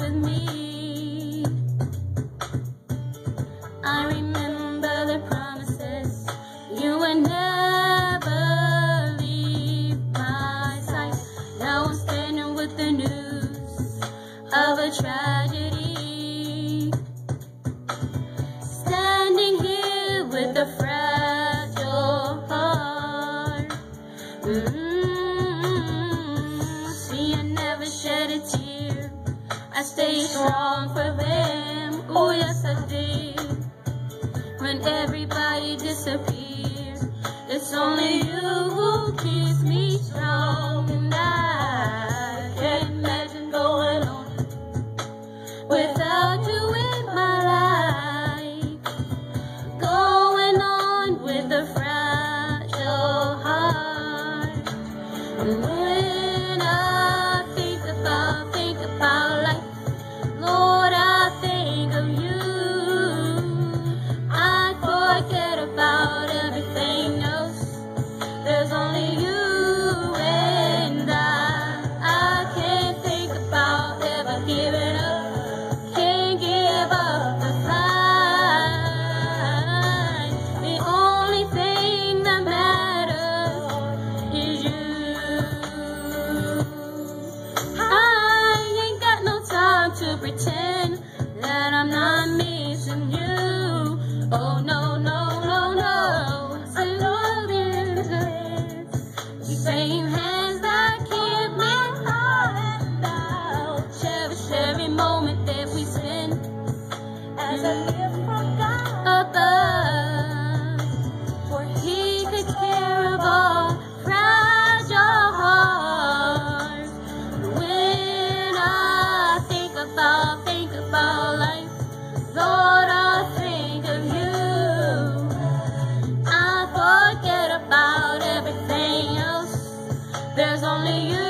with me. I remember the promises. You would never leave my side. Now I'm standing with the news of a tragedy. Standing here with a fragile heart. See, I never shed a tear. I stayed strong for them. Oh yes, I did. When everybody disappeared, it's only you who keeps me strong. And I can't imagine going on without you in my life. Going on with a fragile heart. And when I think about life, Lord, I think of you. Forget about everything else. There's only you and I can't think about ever giving up. Can't give up the fight. The only thing that matters is you. I ain't got no time to pretend that I'm not missing you. Oh no, no, no, no. I know there's the same hands that keep me falling down. Cherish every moment that we spend as I live from God above. For He could care of all fragile hearts. When I think about life, Lord, I think of you. Forget about everything else. There's only you.